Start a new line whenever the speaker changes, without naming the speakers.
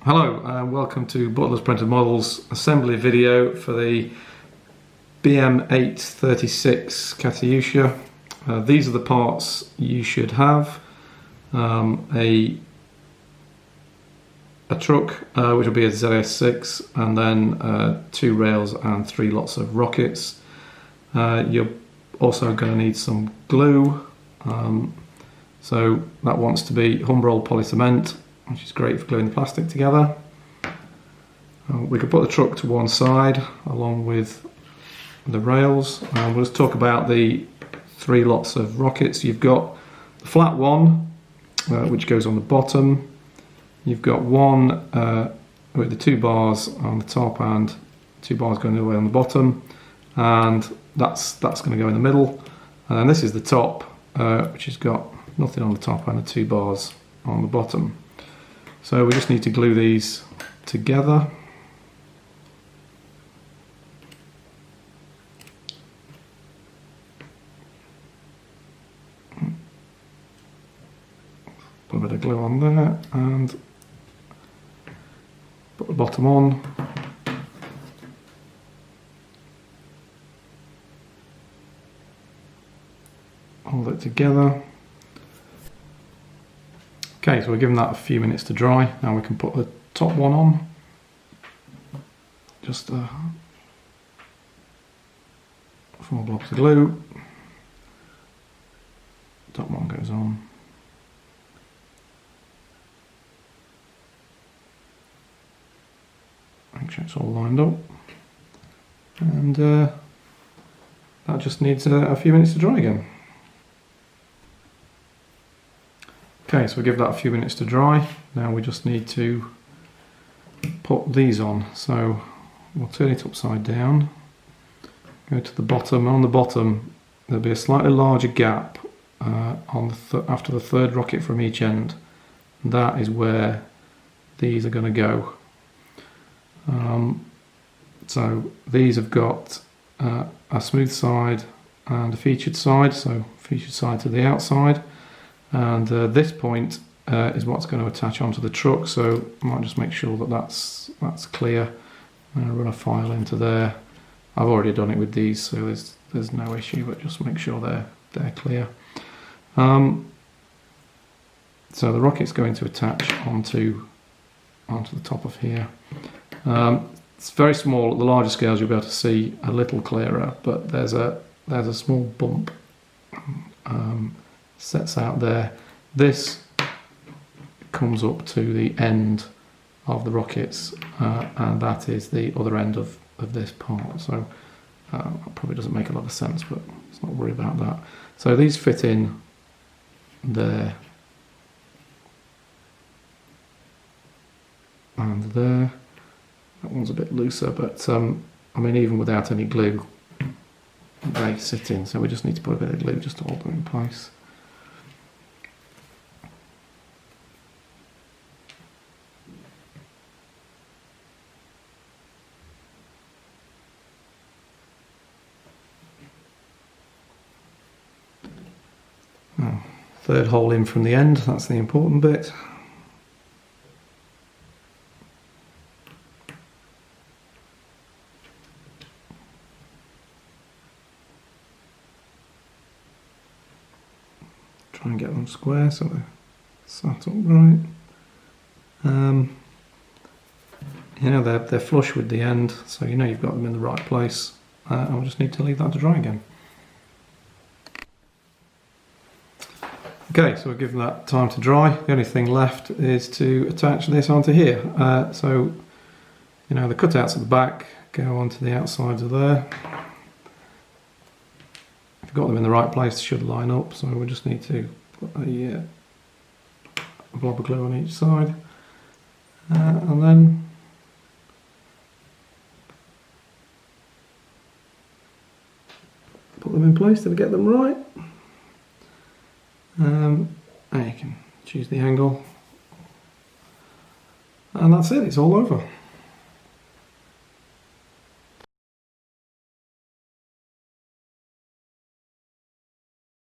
Hello and welcome to Butlers Printed Models assembly video for the BM-8-36 Katyusha. These are the parts you should have. A truck, which will be a ZS6, and then 2 rails and 3 lots of rockets. You're also going to need some glue. So that wants to be Humbrol polycement, which is great for gluing the plastic together. We could put the truck to one side along with the rails. We'll just talk about the 3 lots of rockets. You've got the flat one, which goes on the bottom. You've got one with the 2 bars on the top and 2 bars going the other way on the bottom, and that's going to go in the middle. And then this is the top, which has got nothing on the top and the 2 bars on the bottom. So we just need to glue these together. Put a bit of glue on there and put the bottom on. Hold it together. Okay, so we're giving that a few minutes to dry. Now we can put the top one on. Just 4 blobs of glue. Top one goes on. Make sure it's all lined up. And that just needs a few minutes to dry again. Okay, so we'll give that a few minutes to dry. Now we just need to put these on. So we'll turn it upside down, go to the bottom. On the bottom there'll be a slightly larger gap after the 3rd rocket from each end. And that is where these are going to go. So these have got a smooth side and a featured side, so featured side to the outside. And this point is what's going to attach onto the truck, so I might just make sure that that's clear. I'm going to run a file into there. I've already done it with these, so there's no issue, but just make sure they're clear. So the rocket's going to attach onto the top of here. It's very small. At the larger scales you'll be able to see a little clearer, but there's a small bump sets out there. This comes up to the end of the rockets, and that is the other end of this part. So that probably doesn't make a lot of sense, but let's not worry about that. So these fit in there and there. That one's a bit looser, but I mean, even without any glue they sit in, so we just need to put a bit of glue just to hold them in place. Oh, 3rd hole in from the end, that's the important bit. Try and get them square so they're sat upright. You know, they're flush with the end, so you know you've got them in the right place, and we just need to leave that to dry again. Okay, so we've given that time to dry. The only thing left is to attach this onto here. So, you know, the cutouts at the back go onto the outsides of there. If you've got them in the right place, they should line up. So we just need to put a blob of glue on each side, and then put them in place till we get them right. And you can choose the angle, and that's it, it's all over.